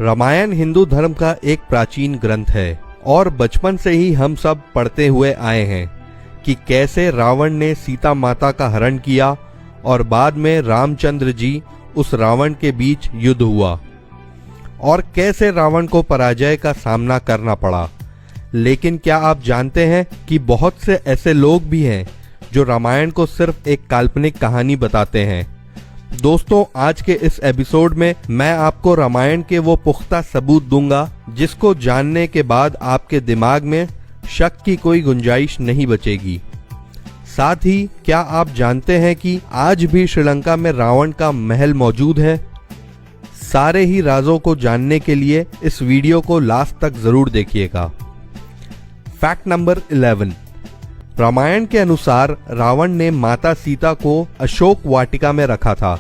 रामायण हिंदू धर्म का एक प्राचीन ग्रंथ है और बचपन से ही हम सब पढ़ते हुए आए हैं कि कैसे रावण ने सीता माता का हरण किया और बाद में रामचंद्र जी उस रावण के बीच युद्ध हुआ और कैसे रावण को पराजय का सामना करना पड़ा। लेकिन क्या आप जानते हैं कि बहुत से ऐसे लोग भी हैं जो रामायण को सिर्फ एक काल्पनिक कहानी बताते हैं। दोस्तों, आज के इस एपिसोड में मैं आपको रामायण के वो पुख्ता सबूत दूंगा जिसको जानने के बाद आपके दिमाग में शक की कोई गुंजाइश नहीं बचेगी। साथ ही क्या आप जानते हैं कि आज भी श्रीलंका में रावण का महल मौजूद है? सारे ही राजों को जानने के लिए इस वीडियो को लास्ट तक जरूर देखिएगा। Fact number 11। रामायण के अनुसार रावण ने माता सीता को अशोक वाटिका में रखा था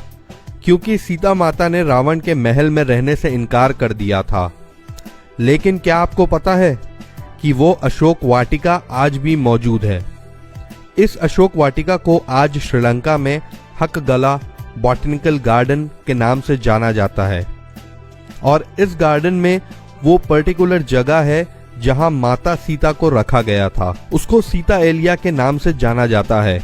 क्योंकि सीता माता ने रावण के महल में रहने से इनकार कर दिया था। लेकिन क्या आपको पता है कि वो अशोक वाटिका आज भी मौजूद है? इस अशोक वाटिका को आज श्रीलंका में हकगला बॉटनिकल गार्डन के नाम से जाना जाता है और इस गार्डन में वो पर्टिकुलर जगह है जहां माता सीता को रखा गया था। उसको सीता एलिया के नाम से जाना जाता है।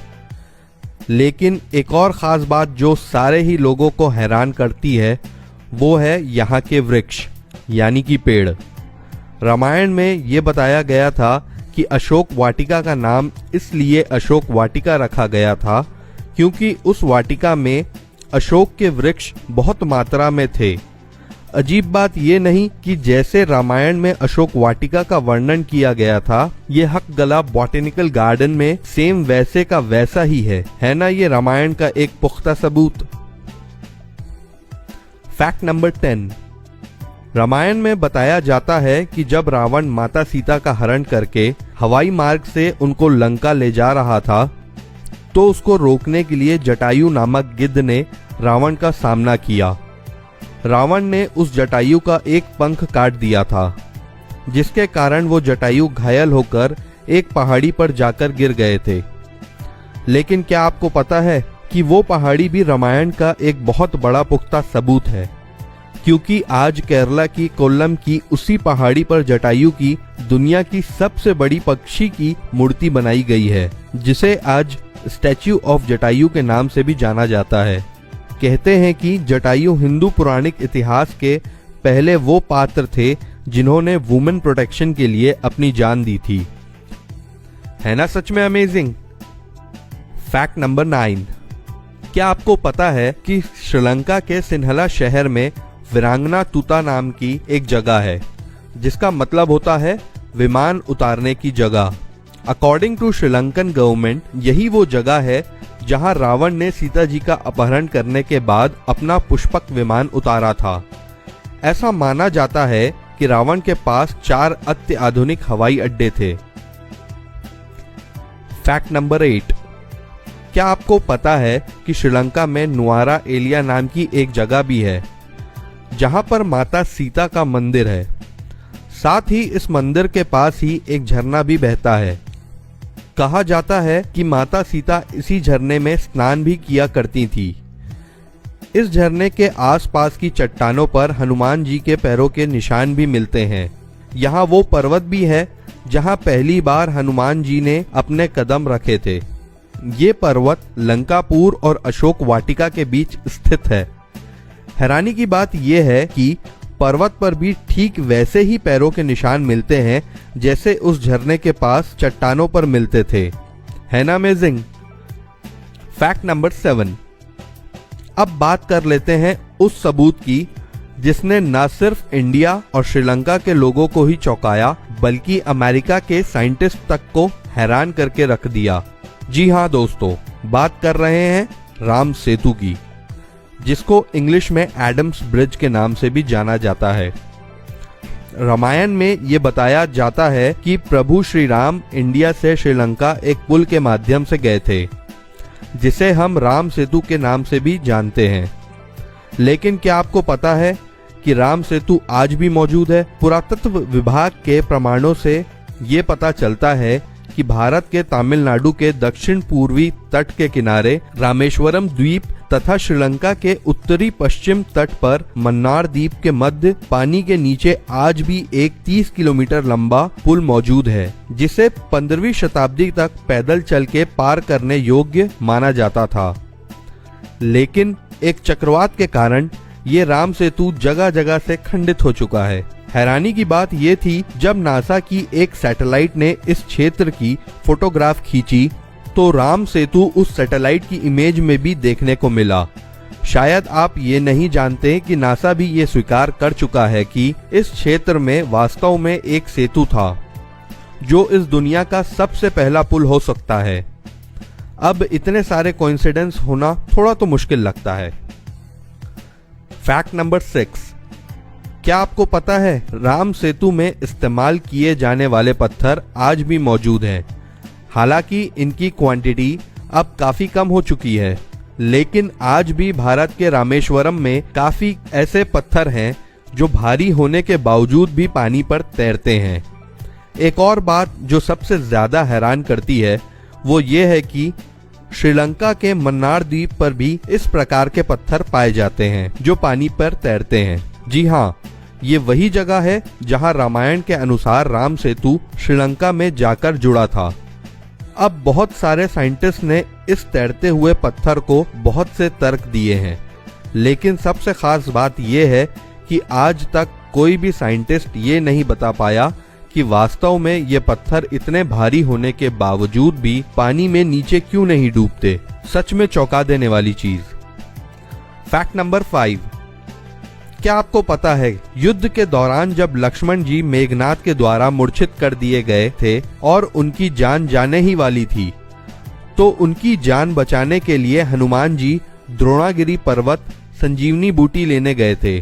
लेकिन एक और खास बात जो सारे ही लोगों को हैरान करती है वो है यहाँ के वृक्ष यानी कि पेड़। रामायण में ये बताया गया था कि अशोक वाटिका का नाम इसलिए अशोक वाटिका रखा गया था क्योंकि उस वाटिका में अशोक के वृक्ष बहुत मात्रा में थे। अजीब बात यह नहीं कि जैसे रामायण में अशोक वाटिका का वर्णन किया गया था, ये हकगला बॉटनिकल गार्डन में सेम वैसे का वैसा ही है ना? ये रामायण का एक पुख्ता सबूत। Fact number 10। रामायण में बताया जाता है कि जब रावण माता सीता का हरण करके हवाई मार्ग से उनको लंका ले जा रहा था तो उसको रोकने के लिए जटायु नामक गिद्ध ने रावण का सामना किया। रावण ने उस जटायु का एक पंख काट दिया था जिसके कारण वो जटायु घायल होकर एक पहाड़ी पर जाकर गिर गए थे। लेकिन क्या आपको पता है कि वो पहाड़ी भी रामायण का एक बहुत बड़ा पुख्ता सबूत है क्योंकि आज केरला की कोल्लम की उसी पहाड़ी पर जटायु की दुनिया की सबसे बड़ी पक्षी की मूर्ति बनाई गई है जिसे आज स्टैच्यू ऑफ जटायु के नाम से भी जाना जाता है। कहते हैं कि जटायु हिंदू पौराणिक इतिहास के पहले वो पात्र थे जिन्होंने वुमेन प्रोटेक्शन के लिए अपनी जान दी थी। है ना सच में अमेजिंग? Fact number 9। क्या आपको पता है कि श्रीलंका के सिन्हला शहर में वीरांगना तूता नाम की एक जगह है जिसका मतलब होता है विमान उतारने की जगह। अकॉर्डिंग टू श्रीलंकन गवर्नमेंट यही वो जगह है जहां रावण ने सीता जी का अपहरण करने के बाद अपना पुष्पक विमान उतारा था। ऐसा माना जाता है कि रावण के पास 4 अत्याधुनिक हवाई अड्डे थे। Fact number 8। क्या आपको पता है कि श्रीलंका में नुआरा एलिया नाम की एक जगह भी है जहां पर माता सीता का मंदिर है। साथ ही इस मंदिर के पास ही एक झरना भी बहता है। कहा जाता है कि माता सीता इसी झरने में स्नान भी किया करती थी। इस झरने के आसपास की चट्टानों पर हनुमान जी के पैरों के निशान भी मिलते हैं। यहाँ वो पर्वत भी है जहाँ पहली बार हनुमान जी ने अपने कदम रखे थे। ये पर्वत लंकापुर और अशोक वाटिका के बीच स्थित है। हैरानी की बात यह है कि पर्वत पर भी ठीक वैसे ही पैरों के निशान मिलते हैं जैसे उस झरने के पास चट्टानों पर मिलते थे। है ना अमेजिंग? Fact number 7। अब बात कर लेते हैं उस सबूत की जिसने न सिर्फ इंडिया और श्रीलंका के लोगों को ही चौंकाया बल्कि अमेरिका के साइंटिस्ट तक को हैरान करके रख दिया। जी हाँ दोस्तों, बात कर रहे हैं राम सेतु की, जिसको इंग्लिश में एडम्स ब्रिज के नाम से भी जाना जाता है। रामायण में ये बताया जाता है कि प्रभु श्री राम इंडिया से श्रीलंका एक पुल के माध्यम से गए थे जिसे हम राम सेतु के नाम से भी जानते हैं। लेकिन क्या आपको पता है कि राम सेतु आज भी मौजूद है? पुरातत्व विभाग के प्रमाणों से ये पता चलता है कि भारत के तमिलनाडु के दक्षिण पूर्वी तट के किनारे रामेश्वरम द्वीप तथा श्रीलंका के उत्तरी पश्चिम तट पर मन्नार द्वीप के मध्य पानी के नीचे आज भी एक 30 किलोमीटर लंबा पुल मौजूद है, जिसे 15वीं शताब्दी तक पैदल चल के पार करने योग्य माना जाता था। लेकिन एक चक्रवात के कारण ये राम सेतु जगह जगह से खंडित हो चुका है। हैरानी की बात ये थी, जब नासा की एक सैटेलाइट ने इस क्षेत्र की फोटोग्राफ खींची तो राम सेतु उस सैटेलाइट की इमेज में भी देखने को मिला। शायद आप ये नहीं जानते कि नासा भी ये स्वीकार कर चुका है कि इस क्षेत्र में वास्तव में एक सेतु था, जो इस दुनिया का सबसे पहला पुल हो सकता है। अब इतने सारे कोइंसिडेंस होना थोड़ा तो मुश्किल लगता है। फैक्ट नंबर 6, क्या आपको पता है राम सेतु में इस्तेमाल किए जाने वाले पत्थर आज भी मौजूद हैं। हालांकि इनकी क्वांटिटी अब काफी कम हो चुकी है, लेकिन आज भी भारत के रामेश्वरम में काफी ऐसे पत्थर हैं जो भारी होने के बावजूद भी पानी पर तैरते हैं। एक और बात जो सबसे ज्यादा हैरान करती है वो ये है कि श्रीलंका के मन्नार द्वीप पर भी इस प्रकार के पत्थर पाए जाते हैं जो पानी पर तैरते हैं। जी हाँ, ये वही जगह है जहां रामायण के अनुसार राम सेतु श्रीलंका में जाकर जुड़ा था। अब बहुत सारे साइंटिस्ट ने इस तैरते हुए पत्थर को बहुत से तर्क दिए हैं, लेकिन सबसे खास बात यह है कि आज तक कोई भी साइंटिस्ट ये नहीं बता पाया कि वास्तव में ये पत्थर इतने भारी होने के बावजूद भी पानी में नीचे क्यों नहीं डूबते। सच में चौंका देने वाली चीज। फैक्ट नंबर 5, क्या आपको पता है युद्ध के दौरान जब लक्ष्मण जी मेघनाद के द्वारा मूर्छित कर दिए गए थे और उनकी जान जाने ही वाली थी, तो उनकी जान बचाने के लिए हनुमान जी द्रोणागिरी पर्वत संजीवनी बूटी लेने गए थे।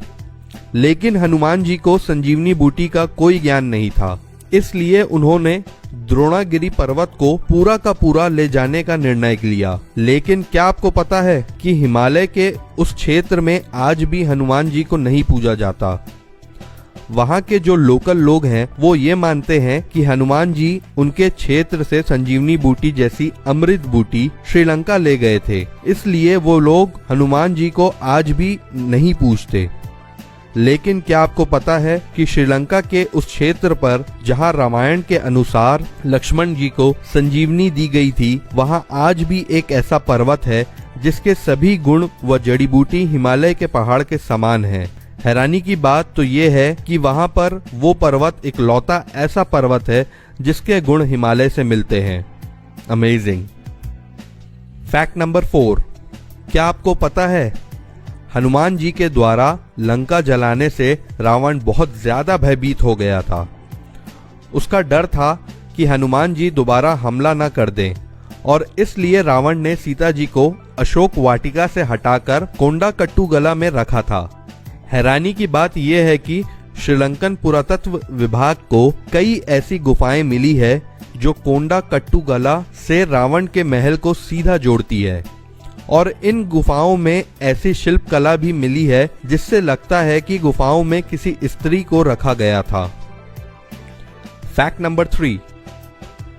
लेकिन हनुमान जी को संजीवनी बूटी का कोई ज्ञान नहीं था, इसलिए उन्होंने द्रोणागिरी पर्वत को पूरा का पूरा ले जाने का निर्णय लिया। लेकिन क्या आपको पता है कि हिमालय के उस क्षेत्र में आज भी हनुमान जी को नहीं पूजा जाता। वहाँ के जो लोकल लोग हैं वो ये मानते हैं कि हनुमान जी उनके क्षेत्र से संजीवनी बूटी जैसी अमृत बूटी श्रीलंका ले गए थे, इसलिए वो लोग हनुमान जी को आज भी नहीं पूजते। लेकिन क्या आपको पता है कि श्रीलंका के उस क्षेत्र पर जहां रामायण के अनुसार लक्ष्मण जी को संजीवनी दी गई थी, वहां आज भी एक ऐसा पर्वत है जिसके सभी गुण व जड़ी बूटी हिमालय के पहाड़ के समान हैं। हैरानी की बात तो ये है कि वहां पर वो पर्वत इकलौता ऐसा पर्वत है जिसके गुण हिमालय से मिलते हैं। अमेजिंग। फैक्ट नंबर 4, क्या आपको पता है हनुमान जी के द्वारा लंका जलाने से रावण बहुत ज्यादा भयभीत हो गया था। उसका डर था कि हनुमान जी दोबारा हमला न कर दें और इसलिए रावण ने सीता जी को अशोक वाटिका से हटाकर कोंडाकट्टुगला में रखा था। हैरानी की बात यह है कि श्रीलंकन पुरातत्व विभाग को कई ऐसी गुफाएं मिली है जो कोंडाकट्टुगला से रावण के महल को सीधा जोड़ती है, और इन गुफाओं में ऐसी शिल्प कला भी मिली है जिससे लगता है कि गुफाओं में किसी स्त्री को रखा गया था। फैक्ट नंबर 3,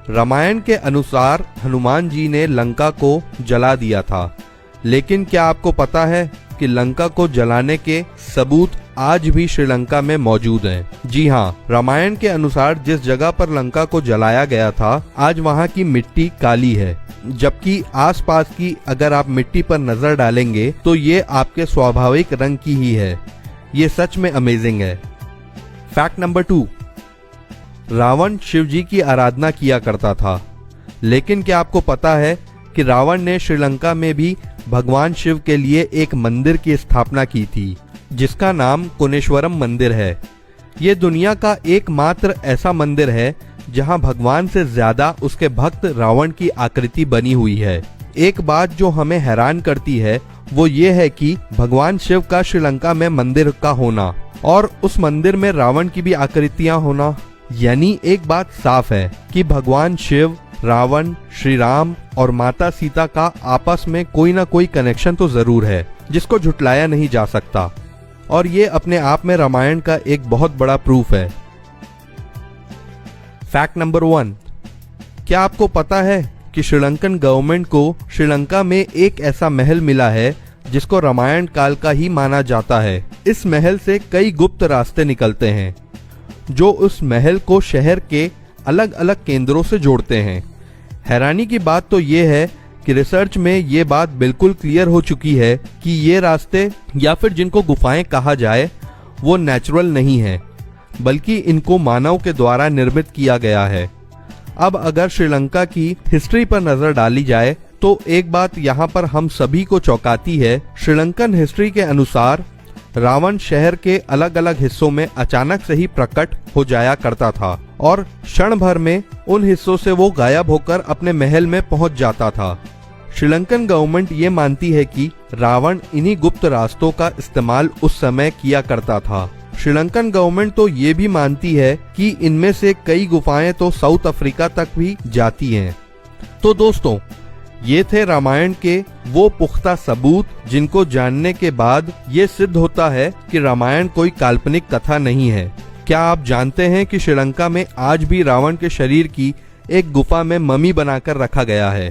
रामायण के अनुसार हनुमान जी ने लंका को जला दिया था, लेकिन क्या आपको पता है कि लंका को जलाने के सबूत आज भी श्रीलंका में मौजूद हैं। जी हाँ, रामायण के अनुसार जिस जगह पर लंका को जलाया गया था आज वहाँ की मिट्टी काली है, जबकि आसपास की अगर आप मिट्टी पर नजर डालेंगे तो ये आपके स्वाभाविक रंग की ही है। ये सच में अमेजिंग है। फैक्ट नंबर 2, रावण शिव जी की आराधना किया करता था, लेकिन क्या आपको पता है कि रावण ने श्रीलंका में भी भगवान शिव के लिए एक मंदिर की स्थापना की थी जिसका नाम कोनेश्वरम मंदिर है। ये दुनिया का एकमात्र ऐसा मंदिर है जहां भगवान से ज्यादा उसके भक्त रावण की आकृति बनी हुई है। एक बात जो हमें हैरान करती है वो ये है कि भगवान शिव का श्रीलंका में मंदिर का होना और उस मंदिर में रावण की भी आकृतियां होना, यानी एक बात साफ है कि भगवान शिव, रावण, श्री राम और माता सीता का आपस में कोई ना कोई कनेक्शन तो जरूर है जिसको झुटलाया नहीं जा सकता, और ये अपने आप में रामायण का एक बहुत बड़ा प्रूफ है। फैक्ट नंबर 1, क्या आपको पता है कि श्रीलंकन गवर्नमेंट को श्रीलंका में एक ऐसा महल मिला है जिसको रामायण काल का ही माना जाता है। इस महल से कई गुप्त रास्ते निकलते हैं जो उस महल को शहर के अलग अलग केंद्रों से जोड़ते हैं। हैरानी की बात तो ये है कि रिसर्च में ये बात बिल्कुल क्लियर हो चुकी है कि ये रास्ते या फिर जिनको गुफाएं कहा जाए वो नेचुरल नहीं है, बल्कि इनको मानव के द्वारा निर्मित किया गया है। अब अगर श्रीलंका की हिस्ट्री पर नजर डाली जाए तो एक बात यहाँ पर हम सभी को चौंकाती है। श्रीलंकन हिस्ट्री के अनुसार रावण शहर के अलग अलग हिस्सों में अचानक से ही प्रकट हो जाया करता था और क्षण भर में उन हिस्सों से वो गायब होकर अपने महल में पहुंच जाता था। श्रीलंकन गवर्नमेंट ये मानती है कि रावण इन्हीं गुप्त रास्तों का इस्तेमाल उस समय किया करता था। श्रीलंकन गवर्नमेंट तो ये भी मानती है कि इनमें से कई गुफाएं तो साउथ अफ्रीका तक भी जाती हैं। तो दोस्तों, ये थे रामायण के वो पुख्ता सबूत जिनको जानने के बाद ये सिद्ध होता है कि रामायण कोई काल्पनिक कथा नहीं है। क्या आप जानते हैं कि श्रीलंका में आज भी रावण के शरीर की एक गुफा में ममी बनाकर रखा गया है।